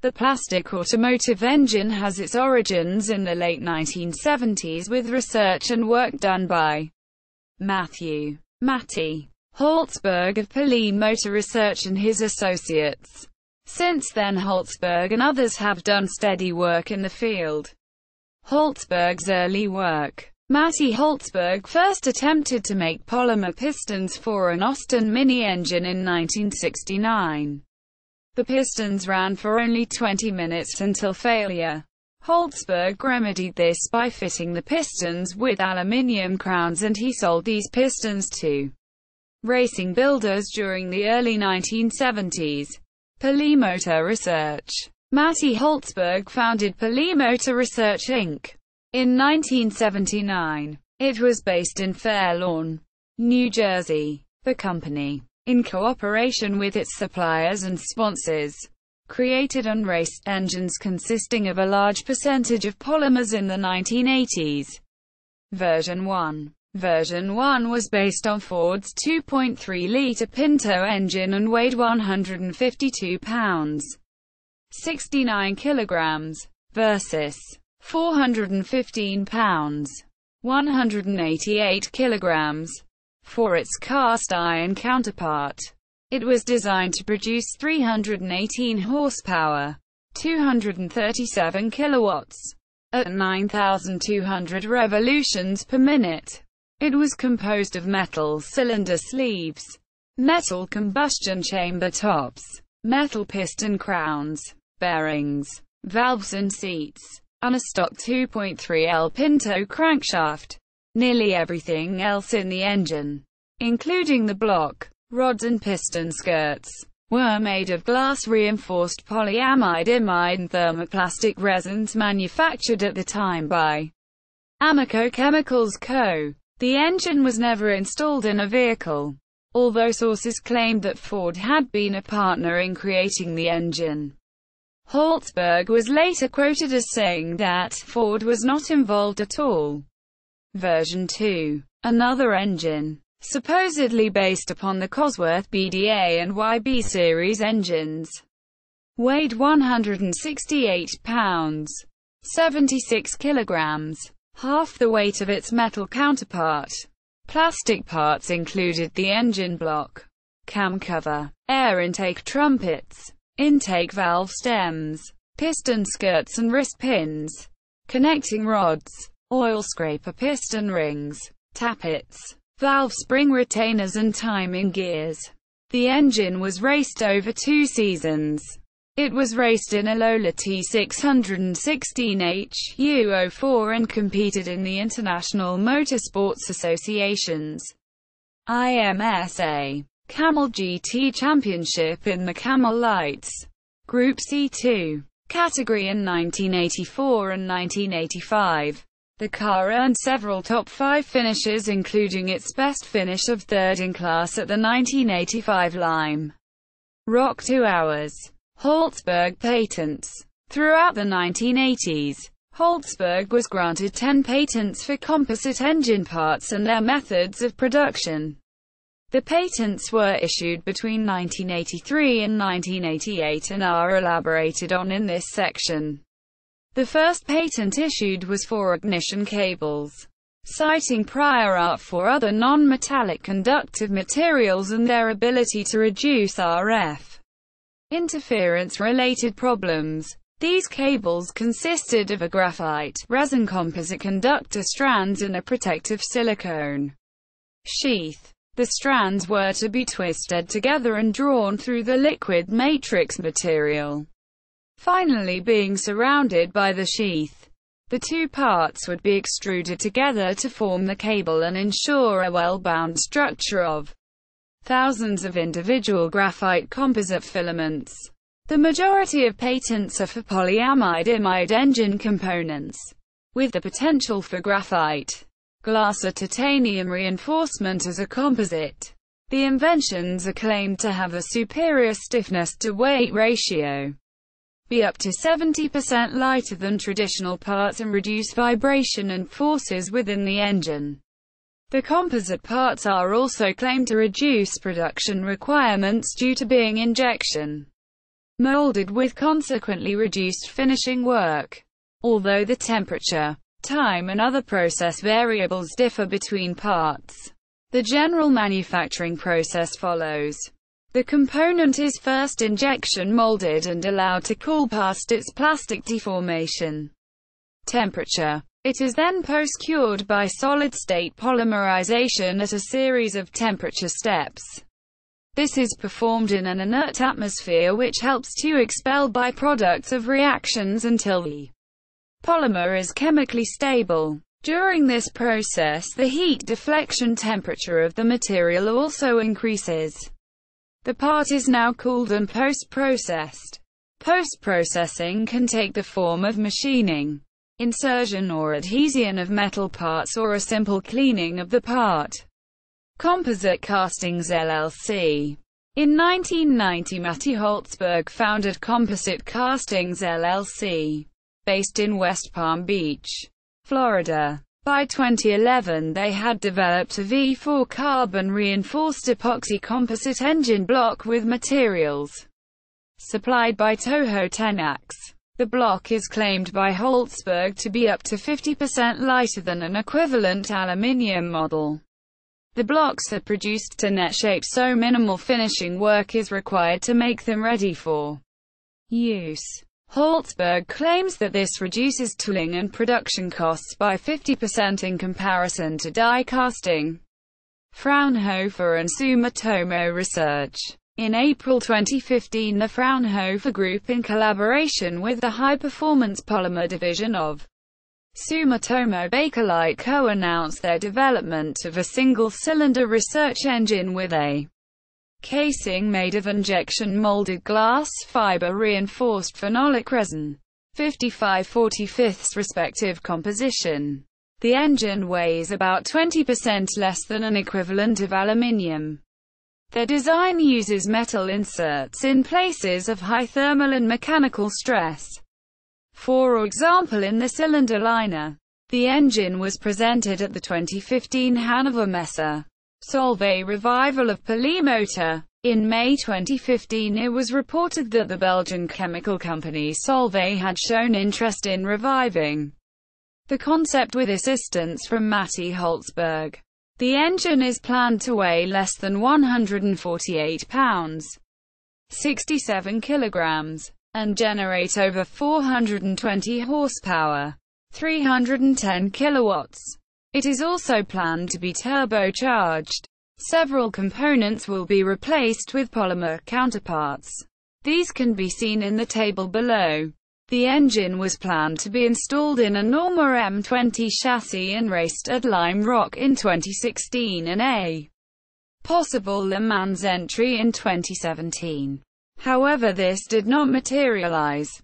The plastic automotive engine has its origins in the late 1970s with research and work done by Matti Holtzberg of Polimotor Research and his associates. Since then Holtzberg and others have done steady work in the field. Holtzberg's early work. Matti Holtzberg first attempted to make polymer pistons for an Austin Mini engine in 1969. The pistons ran for only 20 minutes until failure. Holtzberg remedied this by fitting the pistons with aluminium crowns, and he sold these pistons to racing builders during the early 1970s. Polimotor Research. Matti Holtzberg founded Polimotor Research Inc. in 1979. It was based in Fair Lawn, New Jersey. The company, in cooperation with its suppliers and sponsors, created unraced engines consisting of a large percentage of polymers in the 1980s. Version 1. Version 1 was based on Ford's 2.3-liter Pinto engine and weighed 152 pounds, 69 kilograms, versus 415 pounds, 188 kilograms, for its cast-iron counterpart. It was designed to produce 318 horsepower, 237 kilowatts, at 9,200 revolutions per minute. It was composed of metal cylinder sleeves, metal combustion chamber tops, metal piston crowns, bearings, valves and seats, and a stock 2.3L Pinto crankshaft. Nearly everything else in the engine, including the block, rods and piston skirts, were made of glass-reinforced polyamide-imide and thermoplastic resins manufactured at the time by Amoco Chemicals Co. The engine was never installed in a vehicle, although sources claimed that Ford had been a partner in creating the engine. Holtzberg was later quoted as saying that Ford was not involved at all. Version 2. Another engine, supposedly based upon the Cosworth BDA and YB series engines, weighed 168 pounds, 76 kilograms, half the weight of its metal counterpart. Plastic parts included the engine block, cam cover, air intake trumpets, intake valve stems, piston skirts and wrist pins, connecting rods, oil scraper piston rings, tappets, valve spring retainers and timing gears. The engine was raced over 2 seasons. It was raced in a Lola T616H U04 and competed in the International Motorsports Association's IMSA Camel GT Championship in the Camel Lights Group C2 category in 1984 and 1985. The car earned several top 5 finishes, including its best finish of 3rd in class at the 1985 Lime Rock 2 Hours. Holtzberg patents. Throughout the 1980s, Holtzberg was granted 10 patents for composite engine parts and their methods of production. The patents were issued between 1983 and 1988 and are elaborated on in this section. The first patent issued was for ignition cables, citing prior art for other non-metallic conductive materials and their ability to reduce RF interference-related problems. These cables consisted of a graphite resin composite conductor strands and a protective silicone sheath. The strands were to be twisted together and drawn through the liquid matrix material, finally being surrounded by the sheath. The two parts would be extruded together to form the cable and ensure a well-bound structure of thousands of individual graphite composite filaments. The majority of patents are for polyamide-imide engine components, with the potential for graphite, glass or titanium reinforcement as a composite. The inventions are claimed to have a superior stiffness-to-weight ratio, be up to 70% lighter than traditional parts, and reduce vibration and forces within the engine. The composite parts are also claimed to reduce production requirements due to being injection molded with consequently reduced finishing work. Although the temperature, time and other process variables differ between parts, the general manufacturing process follows. The component is first injection molded and allowed to cool past its plastic deformation temperature. It is then post-cured by solid-state polymerization at a series of temperature steps. This is performed in an inert atmosphere, which helps to expel byproducts of reactions until the polymer is chemically stable. During this process, the heat deflection temperature of the material also increases. The part is now cooled and post-processed. Post-processing can take the form of machining, insertion or adhesion of metal parts, or a simple cleaning of the part. Composite Castings LLC. In 1990, Matti Holtzberg founded Composite Castings LLC, based in West Palm Beach, Florida. By 2011, they had developed a V4 carbon-reinforced epoxy composite engine block with materials supplied by Toho Tenax. The block is claimed by Holtzberg to be up to 50% lighter than an equivalent aluminium model. The blocks are produced to net shape, so minimal finishing work is required to make them ready for use. Holtzberg claims that this reduces tooling and production costs by 50% in comparison to die casting. Fraunhofer and Sumitomo Research. In April 2015, the Fraunhofer Group, in collaboration with the high-performance polymer division of Sumitomo Bakelite Co., announced their development of a single-cylinder research engine with a casing made of injection molded glass fiber reinforced phenolic resin, 55/45 respective composition. The engine weighs about 20% less than an equivalent of aluminium. Their design uses metal inserts in places of high thermal and mechanical stress. For example, in the cylinder liner. The engine was presented at the 2015 Hannover Messe Solvay Revival of Polimotor. In May 2015, it was reported that the Belgian chemical company Solvay had shown interest in reviving the concept with assistance from Matti Holtzberg. The engine is planned to weigh less than 148 pounds, 67 kilograms, and generate over 420 horsepower, 310 kilowatts. It is also planned to be turbocharged. Several components will be replaced with polymer counterparts. These can be seen in the table below. The engine was planned to be installed in a Norma M20 chassis and raced at Lime Rock in 2016 and a possible Le Mans entry in 2017. However, this did not materialize.